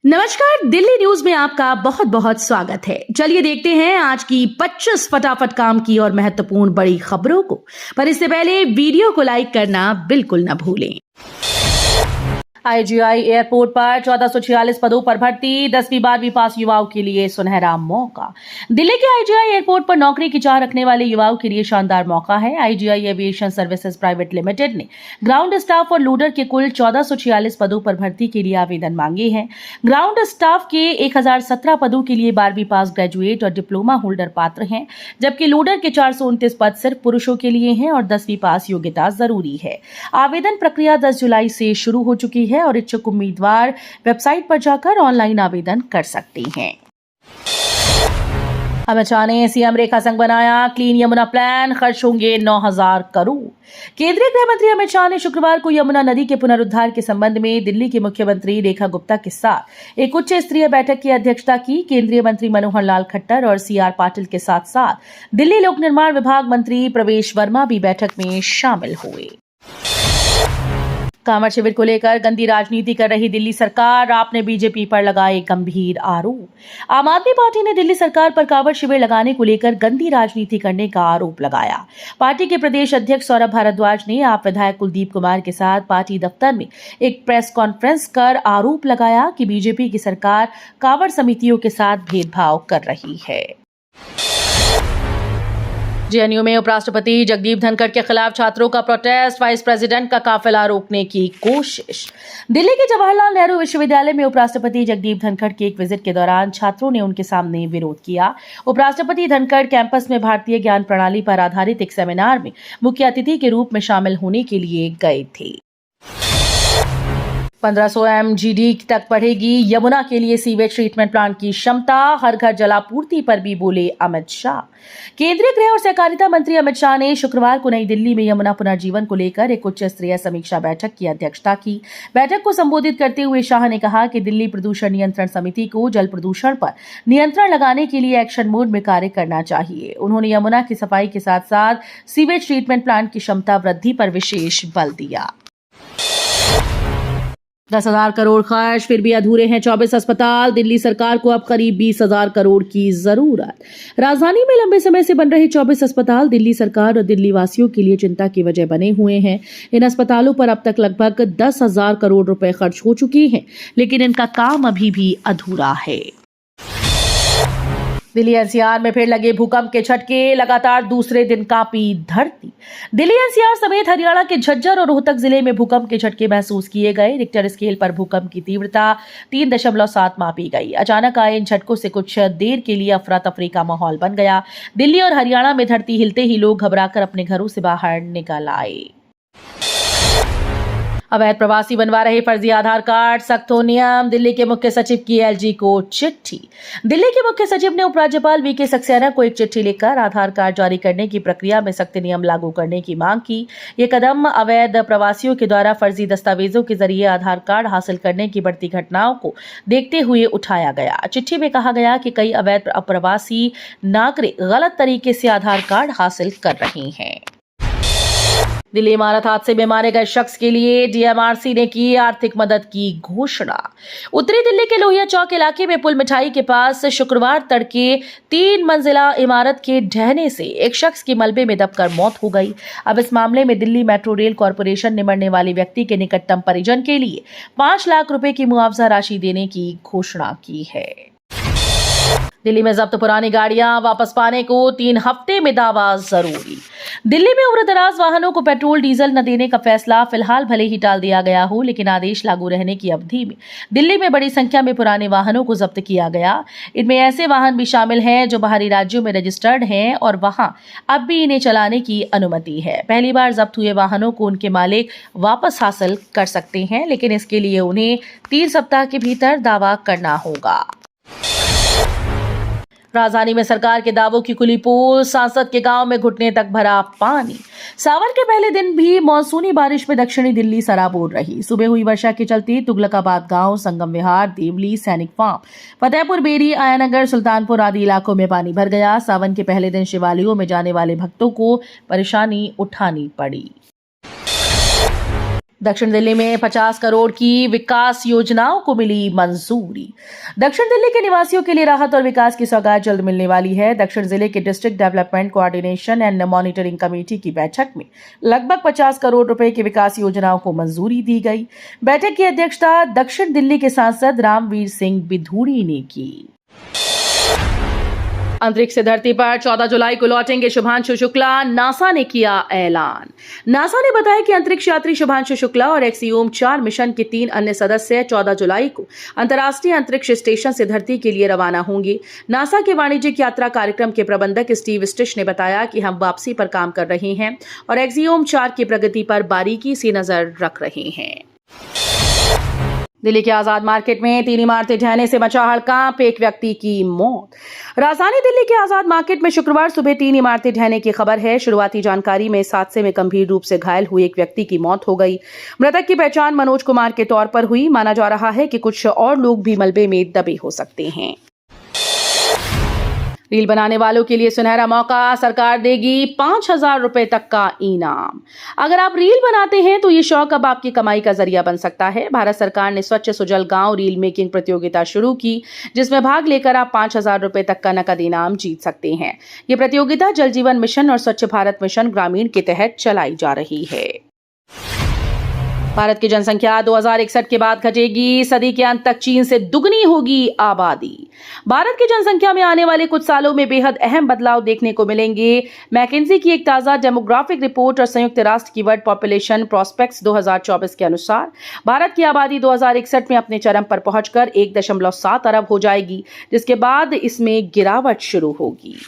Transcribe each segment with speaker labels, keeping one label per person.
Speaker 1: नमस्कार, दिल्ली न्यूज में आपका बहुत बहुत स्वागत है। चलिए देखते हैं आज की 25 फटाफट काम की और महत्वपूर्ण बड़ी खबरों को। पर इससे पहले वीडियो को लाइक करना बिल्कुल न भूलें। आईजीआई एयरपोर्ट पर 1446 पदों पर भर्ती, 10वीं 12वीं पास युवाओं के लिए सुनहरा मौका। दिल्ली के आईजीआई एयरपोर्ट पर नौकरी की चाह रखने वाले युवाओं के लिए शानदार मौका है। IGI aviation services private limited ने ग्राउंड स्टाफ और लोडर के कुल 1446 पदों पर भर्ती के लिए आवेदन मांगे हैं। ग्राउंड स्टाफ के 1017 पदों के लिए 12वीं पास ग्रेजुएट और डिप्लोमा होल्डर पात्र हैं, जबकि लोडर के 429 पद सिर्फ पुरुषों के लिए हैं और 10वीं पास योग्यता जरूरी है। आवेदन प्रक्रिया 10 जुलाई से शुरू हो चुकी है और इच्छुक उम्मीदवार वेबसाइट पर जाकर ऑनलाइन आवेदन कर सकते हैं। अमित शाह ने सीएम रेखा संग बनाया क्लीन यमुना प्लान, खर्च होंगे 9,000 करोड़। केंद्रीय गृह मंत्री अमित शाह ने शुक्रवार को यमुना नदी के पुनरुद्धार के संबंध में दिल्ली की मुख्यमंत्री रेखा गुप्ता के साथ एक उच्च स्तरीय बैठक की अध्यक्षता की। केंद्रीय मंत्री मनोहर लाल खट्टर और सीआर पाटिल के साथ साथ दिल्ली लोक निर्माण विभाग मंत्री प्रवेश वर्मा भी बैठक में शामिल हुए। कांवड़ शिविर को लेकर गंदी राजनीति कर रही दिल्ली सरकार, आपने बीजेपी पर लगाए गंभीर आरोप। आम आदमी पार्टी ने दिल्ली सरकार पर कांवड़ शिविर लगाने को लेकर गंदी राजनीति करने का आरोप लगाया। पार्टी के प्रदेश अध्यक्ष सौरभ भारद्वाज ने आप विधायक कुलदीप कुमार के साथ पार्टी दफ्तर में एक प्रेस कॉन्फ्रेंस कर आरोप लगाया कि बीजेपी की सरकार कांवड़ समितियों के साथ भेदभाव कर रही है। जेएनयू में उपराष्ट्रपति जगदीप धनखड़ के खिलाफ छात्रों का प्रोटेस्ट, वाइस प्रेसिडेंट का काफिला रोकने की कोशिश। दिल्ली के जवाहरलाल नेहरू विश्वविद्यालय में उपराष्ट्रपति जगदीप धनखड़ के एक विजिट के दौरान छात्रों ने उनके सामने विरोध किया। उपराष्ट्रपति धनखड़ कैंपस में भारतीय ज्ञान प्रणाली पर आधारित एक सेमिनार में मुख्य अतिथि के रूप में शामिल होने के लिए गए थे। 1500 MGD तक बढ़ेगी यमुना के लिए सीवेज ट्रीटमेंट प्लांट की क्षमता, हर घर जलापूर्ति पर भी बोले अमित शाह। केंद्रीय गृह और सहकारिता मंत्री अमित शाह ने शुक्रवार को नई दिल्ली में यमुना पुनर्जीवन को लेकर एक उच्च स्तरीय समीक्षा बैठक की अध्यक्षता की। बैठक को संबोधित करते हुए शाह ने कहा कि दिल्ली प्रदूषण नियंत्रण समिति को जल प्रदूषण पर नियंत्रण लगाने के लिए एक्शन मोड में कार्य करना चाहिए। उन्होंने यमुना की सफाई के साथ साथ सीवेज ट्रीटमेंट प्लांट की क्षमता वृद्धि पर विशेष बल दिया। 10,000 करोड़ खर्च, फिर भी अधूरे हैं 24 अस्पताल। दिल्ली सरकार को अब करीब 20,000 करोड़ की जरूरत। राजधानी में लंबे समय से बन रहे 24 अस्पताल दिल्ली सरकार और दिल्ली वासियों के लिए चिंता की वजह बने हुए हैं। इन अस्पतालों पर अब तक लगभग 10,000 करोड़ रुपए खर्च हो चुके हैं, लेकिन इनका काम अभी भी अधूरा है। दिल्ली एनसीआर में फिर लगे भूकंप के झटके, लगातार दूसरे दिन कांपी धरती। दिल्ली एनसीआर समेत हरियाणा के झज्जर और रोहतक जिले में भूकंप के झटके महसूस किए गए। रिक्टर स्केल पर भूकंप की तीव्रता 3.7 मापी गई। अचानक आए इन झटकों से कुछ देर के लिए अफरा तफरी का माहौल बन गया। दिल्ली और हरियाणा में धरती हिलते ही लोग घबराकर अपने घरों से बाहर निकल आए। अवैध प्रवासी बनवा रहे फर्जी आधार कार्ड, सख्त हो नियम। दिल्ली के मुख्य सचिव की एलजी को चिट्ठी। दिल्ली के मुख्य सचिव ने उपराज्यपाल वीके सक्सेना को एक चिट्ठी लिखकर आधार कार्ड जारी करने की प्रक्रिया में सख्त नियम लागू करने की मांग की। ये कदम अवैध प्रवासियों के द्वारा फर्जी दस्तावेजों के जरिए आधार कार्ड हासिल करने की बढ़ती घटनाओं को देखते हुए उठाया गया। चिट्ठी में कहा गया कि कई अवैध अप्रवासी नागरिक गलत तरीके से आधार कार्ड हासिल कर रहे हैं। दिल्ली इमारत हादसे में मारे गए शख्स के लिए डीएमआरसी ने की आर्थिक मदद की घोषणा। उत्तरी दिल्ली के लोहिया चौक इलाके में पुल मिठाई के पास शुक्रवार तड़के 3 मंजिला इमारत के ढहने से एक शख्स की मलबे में दबकर मौत हो गई। अब इस मामले में दिल्ली मेट्रो रेल कॉरपोरेशन ने मरने वाले व्यक्ति के निकटतम परिजन के लिए 5 लाख रुपए की मुआवजा राशि देने की घोषणा की है। दिल्ली में जब्त पुरानी गाड़ियां वापस पाने को 3 हफ्ते में दावा जरूरी। दिल्ली में उम्रदराज वाहनों को पेट्रोल डीजल न देने का फैसला फिलहाल भले ही टाल दिया गया हो, लेकिन आदेश लागू रहने की अवधि में दिल्ली में बड़ी संख्या में पुराने वाहनों को जब्त किया गया। इनमें ऐसे वाहन भी शामिल हैं जो बाहरी राज्यों में रजिस्टर्ड हैं और वहां अब भी इन्हें चलाने की अनुमति है। पहली बार जब्त हुए वाहनों को उनके मालिक वापस हासिल कर सकते हैं, लेकिन इसके लिए उन्हें 3 सप्ताह के भीतर दावा करना होगा। राजधानी में सरकार के दावों की खुली पोल, सांसद के गांव में घुटने तक भरा पानी। सावन के पहले दिन भी मॉनसूनी बारिश में दक्षिणी दिल्ली सराबोर रही। सुबह हुई वर्षा के चलते तुगलकाबाद गांव, संगम विहार, देवली, सैनिक फार्म, फतेहपुर बेरी, आयानगर, सुल्तानपुर आदि इलाकों में पानी भर गया। सावन के पहले दिन शिवालयों में जाने वाले भक्तों को परेशानी उठानी पड़ी। दक्षिण दिल्ली में 50 करोड़ की विकास योजनाओं को मिली मंजूरी। दक्षिण दिल्ली के निवासियों के लिए राहत और विकास की सौगात जल्द मिलने वाली है। दक्षिण जिले के district development coordination and monitoring committee की बैठक में लगभग 50 करोड़ रुपए की विकास योजनाओं को मंजूरी दी गई। बैठक की अध्यक्षता दक्षिण दिल्ली के सांसद रामवीर सिंह बिधूड़ी ने की। अंतरिक्ष से धरती पर 14 जुलाई को लौटेंगे शुभांशु शुक्ला, नासा ने किया ऐलान। नासा ने बताया कि अंतरिक्ष यात्री शुभांशु शुक्ला और एक्सियोम-4 मिशन के 3 अन्य सदस्य 14 जुलाई को अंतर्राष्ट्रीय अंतरिक्ष स्टेशन से धरती के लिए रवाना होंगे। नासा के वाणिज्यिक यात्रा कार्यक्रम के प्रबंधक स्टीव स्टिश ने बताया कि हम वापसी पर काम कर रहे हैं और एक्सियोम-4 की प्रगति पर बारीकी से नजर रख रहे हैं। दिल्ली के आजाद मार्केट में 3 इमारतें ढहने से मचा हड़कंप, एक व्यक्ति की मौत। राजधानी दिल्ली के आजाद मार्केट में शुक्रवार सुबह 3 इमारतें ढहने की खबर है। शुरुआती जानकारी में इस हादसे में गंभीर रूप से घायल हुए एक व्यक्ति की मौत हो गई। मृतक की पहचान मनोज कुमार के तौर पर हुई। माना जा रहा है कि कुछ और लोग भी मलबे में दबे हो सकते हैं। रील बनाने वालों के लिए सुनहरा मौका, सरकार देगी 5,000 रुपए तक का इनाम। अगर आप रील बनाते हैं तो ये शौक अब आपकी कमाई का जरिया बन सकता है। भारत सरकार ने स्वच्छ सुजल गांव रील मेकिंग प्रतियोगिता शुरू की, जिसमें भाग लेकर आप 5,000 रुपए तक का नकद इनाम जीत सकते हैं। ये प्रतियोगिता जल जीवन मिशन और स्वच्छ भारत मिशन ग्रामीण के तहत चलाई जा रही है। भारत की जनसंख्या 2061 के बाद घटेगी, सदी के अंत तक चीन से दुगनी होगी आबादी। भारत की जनसंख्या में आने वाले कुछ सालों में बेहद अहम बदलाव देखने को मिलेंगे। मैकेंजी की एक ताजा डेमोग्राफिक रिपोर्ट और संयुक्त राष्ट्र की वर्ल्ड पॉपुलेशन प्रोस्पेक्ट्स 2024 के अनुसार भारत की आबादी 2061 में अपने चरम पर पहुंचकर 1.7 अरब हो जाएगी, जिसके बाद इसमें गिरावट शुरू होगी।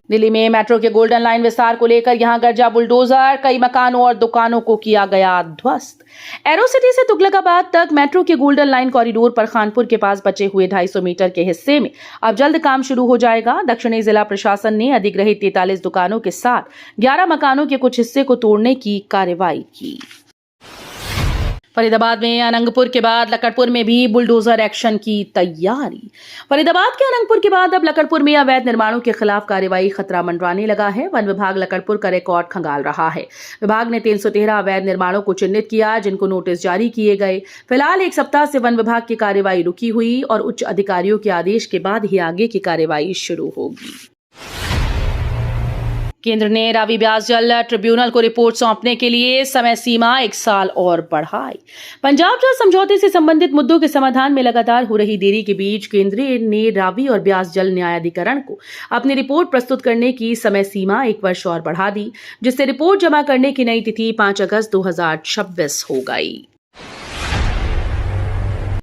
Speaker 1: दिल्ली में मेट्रो के गोल्डन लाइन विस्तार को लेकर यहां गरजा बुलडोजर, कई मकानों और दुकानों को किया गया ध्वस्त। एरो सिटी से तुगलकाबाद तक मेट्रो के गोल्डन लाइन कॉरिडोर पर खानपुर के पास बचे हुए 250 मीटर के हिस्से में अब जल्द काम शुरू हो जाएगा। दक्षिणी जिला प्रशासन ने अधिग्रहित 43 दुकानों के साथ 11 मकानों के कुछ हिस्से को तोड़ने की कार्रवाई की। फरीदाबाद में अनंगपुर के बाद लकड़पुर में भी बुलडोजर एक्शन की तैयारी। फरीदाबाद के अनंगपुर के बाद अब लकड़पुर में अवैध निर्माणों के खिलाफ कार्रवाई खतरा मंडराने लगा है। वन विभाग लकड़पुर का रिकॉर्ड खंगाल रहा है। विभाग ने 313 अवैध निर्माणों को चिन्हित किया, जिनको नोटिस जारी किए गए। फिलहाल 1 सप्ताह से वन विभाग की कार्रवाई रुकी हुई और उच्च अधिकारियों के आदेश के बाद ही आगे की कार्रवाई शुरू होगी। केंद्र ने रावी ब्यास जल ट्रिब्यूनल को रिपोर्ट सौंपने के लिए समय सीमा 1 साल और बढ़ाई। पंजाब जल समझौते से संबंधित मुद्दों के समाधान में लगातार हो रही देरी के बीच केंद्र ने रावी और ब्यास जल न्यायाधिकरण को अपनी रिपोर्ट प्रस्तुत करने की समय सीमा 1 वर्ष और बढ़ा दी, जिससे रिपोर्ट जमा करने की नई तिथि 5 अगस्त 2026 हो गई।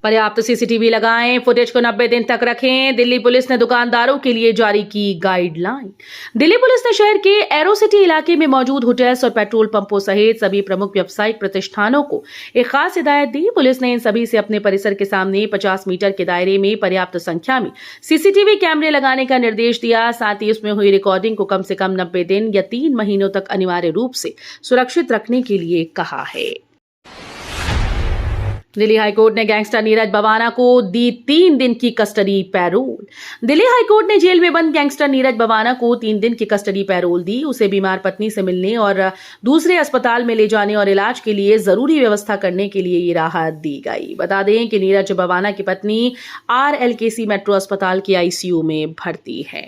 Speaker 1: पर्याप्त सीसीटीवी लगाएं, फुटेज को 90 दिन तक रखें। दिल्ली पुलिस ने दुकानदारों के लिए जारी की गाइडलाइन। दिल्ली पुलिस ने शहर के एरो सिटी इलाके में मौजूद होटल्स और पेट्रोल पंपों सहित सभी प्रमुख व्यावसायिक प्रतिष्ठानों को एक खास हिदायत दी। पुलिस ने इन सभी से अपने परिसर के सामने 50 मीटर के दायरे में पर्याप्त संख्या में सीसीटीवी कैमरे लगाने का निर्देश दिया। साथ ही उसमें हुई रिकॉर्डिंग को कम से कम 90 दिन या 3 महीनों तक अनिवार्य रूप से सुरक्षित रखने के लिए कहा है। दिल्ली हाईकोर्ट ने गैंगस्टर नीरज बवाना को दी 3 दिन की कस्टडी पैरोल। दिल्ली हाईकोर्ट ने जेल में बंद गैंगस्टर नीरज बवाना को 3 दिन की कस्टडी पैरोल दी। उसे बीमार पत्नी से मिलने और दूसरे अस्पताल में ले जाने और इलाज के लिए जरूरी व्यवस्था करने के लिए ये राहत दी गई। बता दें कि नीरज बवाना की पत्नी RLKC मेट्रो अस्पताल के ICU में भर्ती है।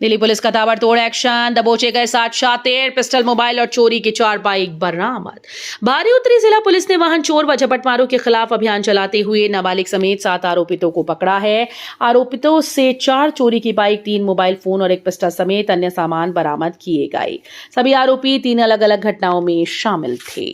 Speaker 1: दिल्ली पुलिस का ताबड़तोड़ एक्शन, दबोचे गए 7 शातिर, पिस्टल, मोबाइल और चोरी की 4 बाइक बरामद। भारी उत्तरी जिला पुलिस ने वाहन चोर व झपटमारों के खिलाफ अभियान चलाते हुए नाबालिग समेत 7 आरोपितों को पकड़ा है। आरोपितों से 4 चोरी की बाइक, 3 मोबाइल फोन और 1 पिस्टल समेत अन्य सामान बरामद किए गए। सभी आरोपी 3 अलग अलग घटनाओं में शामिल थे।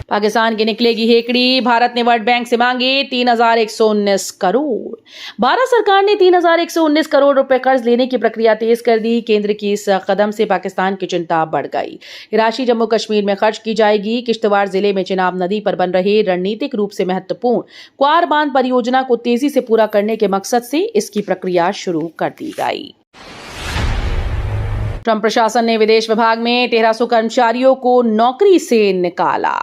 Speaker 1: पाकिस्तान की निकलेगी हेकड़ी, भारत ने वर्ल्ड बैंक से मांगे 3,119 करोड़। भारत सरकार ने 3,119 करोड़ रुपए कर्ज लेने की प्रक्रिया तेज कर दी। केंद्र की इस कदम से पाकिस्तान की चिंता बढ़ गई। ये राशि जम्मू कश्मीर में खर्च की जाएगी। किश्तवाड़ जिले में चिनाब नदी पर बन रहे रणनीतिक रूप से महत्वपूर्ण क्वार बांध परियोजना को तेजी से पूरा करने के मकसद से इसकी प्रक्रिया शुरू कर दी गई। ट्रंप प्रशासन ने विदेश विभाग में 1300 कर्मचारियों को नौकरी से निकाला।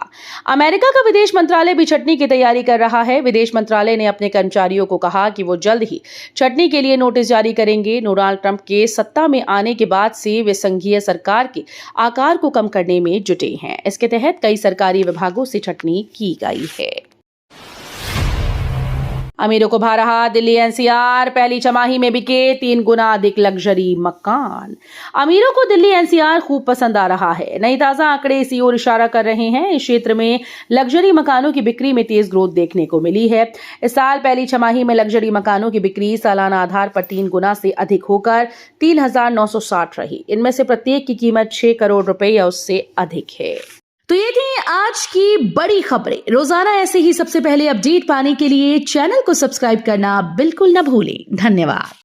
Speaker 1: अमेरिका का विदेश मंत्रालय भी छटनी की तैयारी कर रहा है। विदेश मंत्रालय ने अपने कर्मचारियों को कहा कि वो जल्द ही छटनी के लिए नोटिस जारी करेंगे। डोनाल्ड ट्रंप के सत्ता में आने के बाद से वे संघीय सरकार के आकार को कम करने में जुटे हैं। इसके तहत कई सरकारी विभागों से छटनी की गई है। अमीरों को भा रहा दिल्ली एनसीआर, पहली छमाही में बिके 3 गुना अधिक लग्जरी मकान। अमीरों को दिल्ली एनसीआर खूब पसंद आ रहा है। नई ताजा आंकड़े इसी ओर इशारा कर रहे हैं। इस क्षेत्र में लग्जरी मकानों की बिक्री में तेज ग्रोथ देखने को मिली है। इस साल पहली छमाही में लग्जरी मकानों की बिक्री सालाना आधार पर 3 गुना से अधिक होकर 3,960 रही। इनमें से प्रत्येक की कीमत 6 करोड़ रुपए या उससे अधिक है। तो ये थी आज की बड़ी खबरें। रोजाना ऐसे ही सबसे पहले अपडेट पाने के लिए चैनल को सब्सक्राइब करना बिल्कुल न भूलें। धन्यवाद।